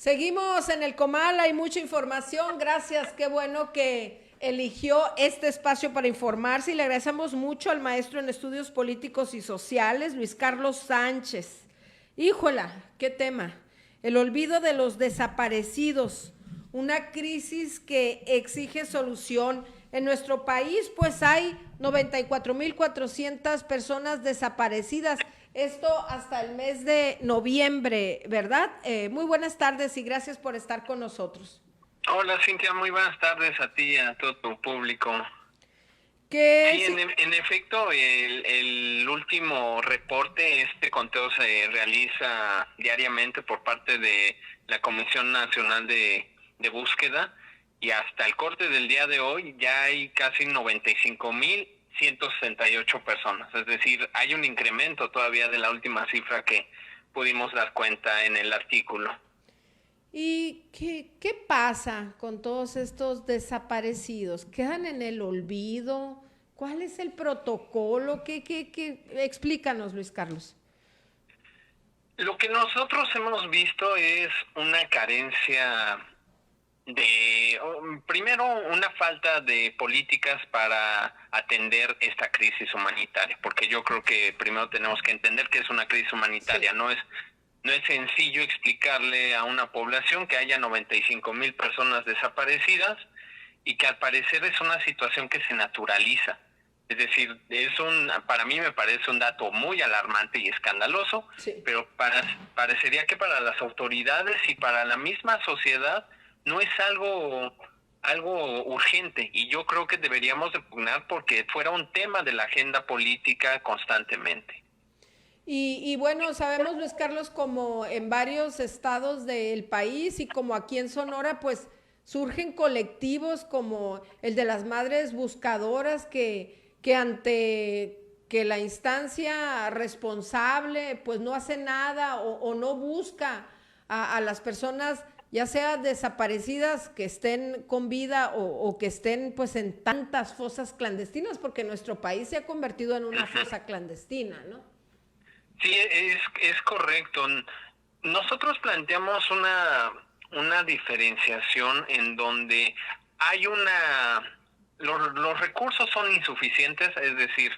Seguimos en el Comal, hay mucha información, gracias, qué bueno que eligió este espacio para informarse y le agradecemos mucho al maestro en estudios políticos y sociales, Luis Carlos Sánchez. Híjola, qué tema, el olvido de los desaparecidos, una crisis que exige solución. En nuestro país pues hay 94,400 personas desaparecidas. Esto hasta el mes de noviembre, ¿verdad? Muy buenas tardes y gracias por estar con nosotros. Hola Cintia, muy buenas tardes a ti y a todo tu público. ¿Qué Sí, sí? en efecto, el último reporte, este conteo se realiza diariamente por parte de la Comisión Nacional de Búsqueda y hasta el corte del día de hoy ya hay casi 95,168 personas, es decir, hay un incremento todavía de la última cifra que pudimos dar cuenta en el artículo. ¿Y qué pasa con todos estos desaparecidos? ¿Quedan en el olvido? ¿Cuál es el protocolo? ¿Qué? Explícanos, Luis Carlos. Lo que nosotros hemos visto es una carencia primero, una falta de políticas para atender esta crisis humanitaria, porque yo creo que primero tenemos que entender que es una crisis humanitaria, Sí. no es sencillo explicarle a una población que haya 95,000 personas desaparecidas y que al parecer es una situación que se naturaliza. Es decir, para mí me parece un dato muy alarmante y escandaloso, Sí. pero parecería que para las autoridades y para la misma sociedad no es algo urgente, y yo creo que deberíamos de pugnar porque fuera un tema de la agenda política constantemente. Y bueno, sabemos, Luis Carlos, como en varios estados del país y como aquí en Sonora, pues surgen colectivos como el de las madres buscadoras que ante que la instancia responsable pues no hace nada o no busca a las personas ya sea desaparecidas que estén con vida o que estén pues en tantas fosas clandestinas, porque nuestro país se ha convertido en una fosa clandestina, ¿no? Sí, es correcto. Nosotros planteamos una diferenciación en donde hay los recursos son insuficientes, es decir,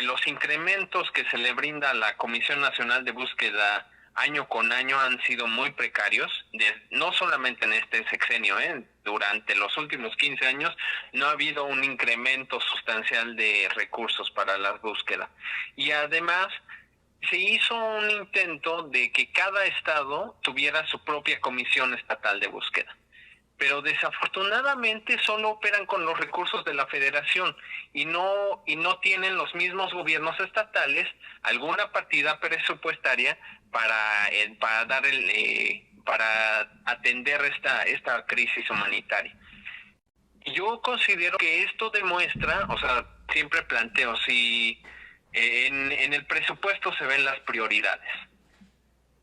los incrementos que se le brinda a la Comisión Nacional de Búsqueda año con año han sido muy precarios, no solamente en este sexenio, durante los últimos 15 años no ha habido un incremento sustancial de recursos para la búsqueda. Y además se hizo un intento de que cada estado tuviera su propia comisión estatal de búsqueda, pero desafortunadamente solo operan con los recursos de la federación y no tienen los mismos gobiernos estatales alguna partida presupuestaria para atender esta crisis humanitaria. Yo considero que esto demuestra, o sea, siempre planteo, si en el presupuesto se ven las prioridades.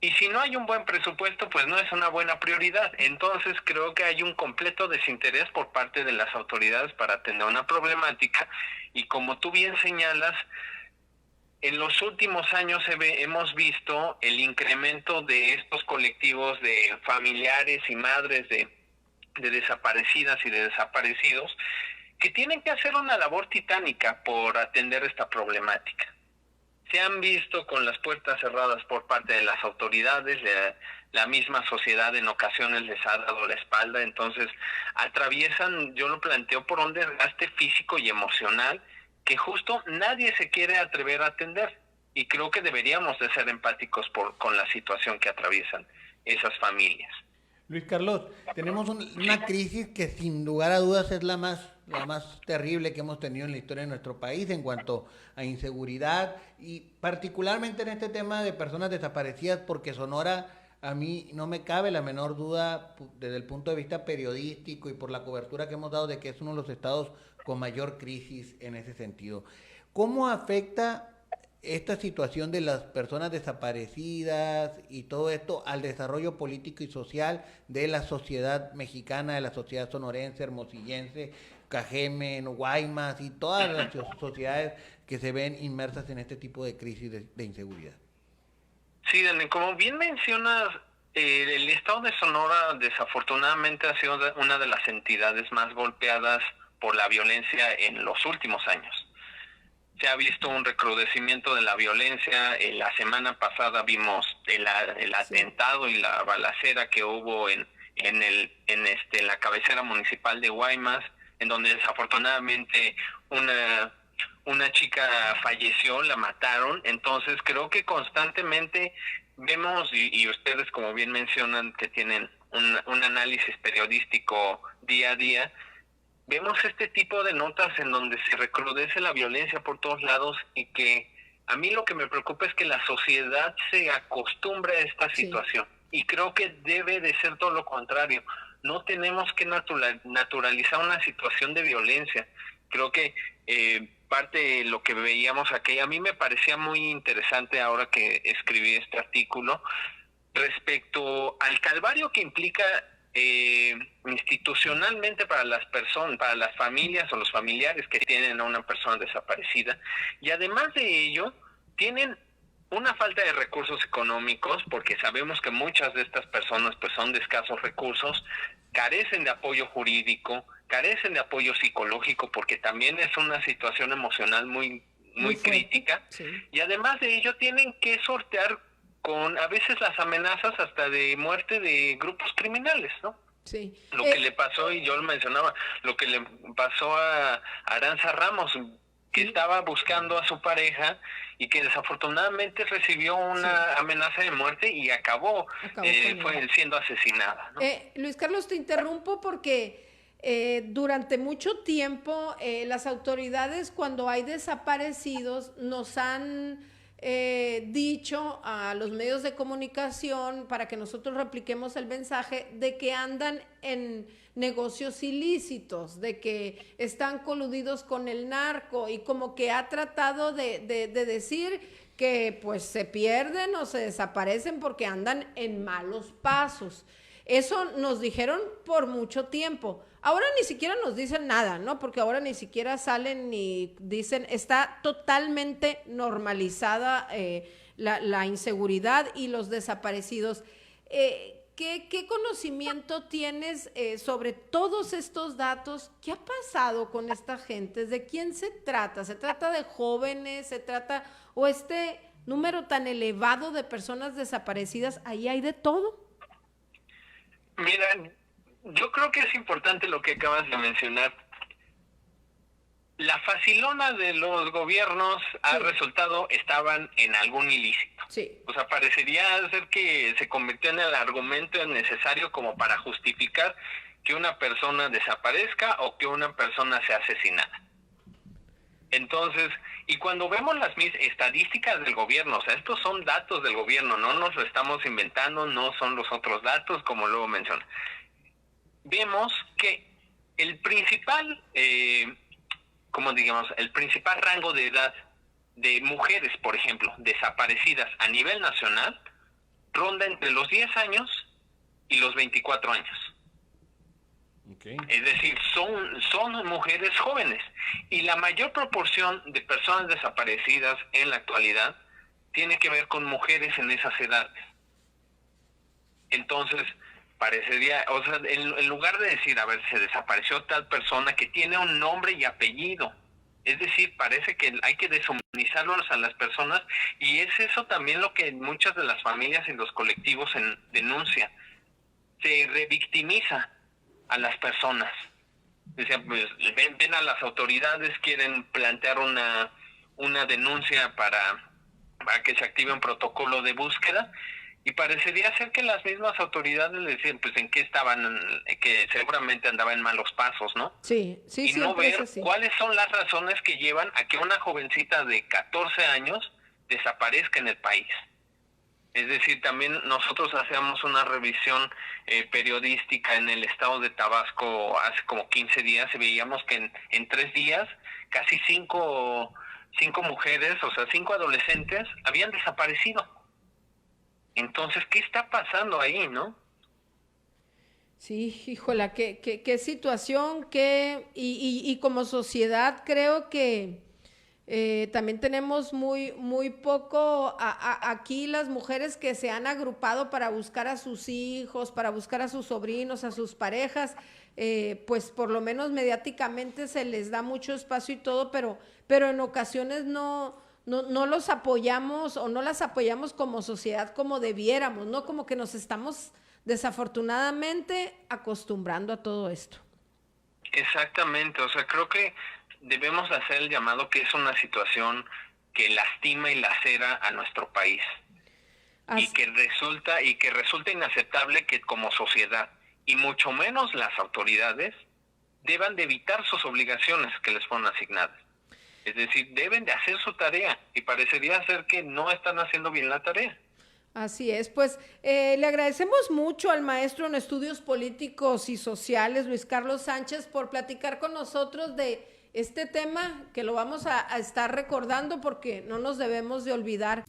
Y si no hay un buen presupuesto, pues no es una buena prioridad. Entonces creo que hay un completo desinterés por parte de las autoridades para atender una problemática. Y como tú bien señalas, en los últimos años hemos visto el incremento de estos colectivos de familiares y madres de desaparecidas y de desaparecidos que tienen que hacer una labor titánica por atender esta problemática. Se han visto con las puertas cerradas por parte de las autoridades, la misma sociedad en ocasiones les ha dado la espalda, entonces atraviesan, yo lo planteo, por un desgaste físico y emocional que justo nadie se quiere atrever a atender, y creo que deberíamos de ser empáticos con la situación que atraviesan esas familias. Luis Carlos, tenemos Sí. una crisis que sin lugar a dudas es la más terrible que hemos tenido en la historia de nuestro país en cuanto a inseguridad y particularmente en este tema de personas desaparecidas, porque Sonora, a mí no me cabe la menor duda desde el punto de vista periodístico y por la cobertura que hemos dado de que es uno de los estados con mayor crisis en ese sentido. ¿Cómo afecta esta situación de las personas desaparecidas y todo esto al desarrollo político y social de la sociedad mexicana, de la sociedad sonorense, hermosillense, Cajeme, Guaymas y todas las sociedades que se ven inmersas en este tipo de crisis de inseguridad? Sí, Dani, como bien mencionas, El estado de Sonora desafortunadamente ha sido una de las entidades más golpeadas por la violencia en los últimos años. Se ha visto un recrudecimiento de la violencia. La semana pasada vimos el atentado y la balacera que hubo en la cabecera municipal de Guaymas, en donde desafortunadamente una chica falleció, la mataron. Entonces creo que constantemente vemos, y ustedes como bien mencionan que tienen un análisis periodístico día a día, vemos este tipo de notas en donde se recrudece la violencia por todos lados, y que a mí lo que me preocupa es que la sociedad se acostumbre a esta situación. Y creo que debe de ser todo lo contrario. No tenemos que naturalizar una situación de violencia. Creo que parte de lo que veíamos aquí, a mí me parecía muy interesante ahora que escribí este artículo, respecto al calvario que implica institucionalmente para las personas, para las familias o los familiares que tienen a una persona desaparecida. Y además de ello, tienen una falta de recursos económicos, porque sabemos que muchas de estas personas pues son de escasos recursos, carecen de apoyo jurídico, carecen de apoyo psicológico, porque también es una situación emocional muy crítica. Sí. Y además de ello tienen que sortear con a veces las amenazas hasta de muerte de grupos criminales, ¿no? Sí. Lo que le pasó, y yo lo mencionaba, lo que le pasó a Aranza Ramos, que estaba buscando a su pareja y que desafortunadamente recibió una amenaza de muerte y acabó siendo asesinada, ¿no? Luis Carlos, te interrumpo porque durante mucho tiempo las autoridades, cuando hay desaparecidos, nos han dicho a los medios de comunicación, para que nosotros repliquemos el mensaje, de que andan en negocios ilícitos, de que están coludidos con el narco, y como que ha tratado de decir que pues se pierden o se desaparecen porque andan en malos pasos. Eso nos dijeron por mucho tiempo. Ahora ni siquiera nos dicen nada, ¿no? Porque ahora ni siquiera salen ni dicen, está totalmente normalizada la inseguridad y los desaparecidos. ¿Qué conocimiento tienes sobre todos estos datos? ¿Qué ha pasado con esta gente? ¿De quién se trata? ¿Se trata de jóvenes? ¿Se trata, o este número tan elevado de personas desaparecidas? ¿Ahí hay de todo? Mira, yo creo que es importante lo que acabas de mencionar. La facilona de los gobiernos ha resultado estaban en algún ilícito. Sí. O sea, parecería ser que se convirtió en el argumento necesario como para justificar que una persona desaparezca o que una persona sea asesinada. Entonces, y cuando vemos las estadísticas del gobierno, o sea, estos son datos del gobierno, no nos lo estamos inventando, no son los otros datos, como luego menciona. Vemos que el principal, el principal rango de edad de mujeres, por ejemplo, desaparecidas a nivel nacional, ronda entre los 10 años y los 24 años. Okay. Es decir, son mujeres jóvenes, y la mayor proporción de personas desaparecidas en la actualidad tiene que ver con mujeres en esas edades. Entonces, parecería, o sea, en lugar de decir, a ver, se desapareció tal persona que tiene un nombre y apellido, es decir, parece que hay que deshumanizarlos a las personas, y es eso también lo que muchas de las familias y los colectivos denuncian. Se revictimiza a las personas. Decían, pues, ven a las autoridades, quieren plantear una denuncia para que se active un protocolo de búsqueda, y parecería ser que las mismas autoridades le decían pues en qué estaban, que seguramente andaba en malos pasos, ¿no? Sí, sí, y no ver cuáles son las razones que llevan a que una jovencita de 14 años desaparezca en el país. Es decir, también nosotros hacíamos una revisión periodística en el estado de Tabasco hace como 15 días, y veíamos que en 3 días casi 5 mujeres, o sea, 5 adolescentes habían desaparecido. Entonces, ¿qué está pasando ahí, no? Sí, híjola, qué situación, y como sociedad creo que También tenemos muy poco aquí las mujeres que se han agrupado para buscar a sus hijos, para buscar a sus sobrinos, a sus parejas, pues por lo menos mediáticamente se les da mucho espacio y todo, pero en ocasiones no los apoyamos o no las apoyamos como sociedad como debiéramos, ¿no? Como que nos estamos desafortunadamente acostumbrando a todo esto. Exactamente, o sea, creo que debemos hacer el llamado que es una situación que lastima y lacera a nuestro país. Y que resulta inaceptable que como sociedad, y mucho menos las autoridades, deban de evitar sus obligaciones que les fueron asignadas. Es decir, deben de hacer su tarea, y parecería ser que no están haciendo bien la tarea. Así es, pues le agradecemos mucho al maestro en estudios políticos y sociales, Luis Carlos Sánchez, por platicar con nosotros de este tema que lo vamos a estar recordando porque no nos debemos de olvidar.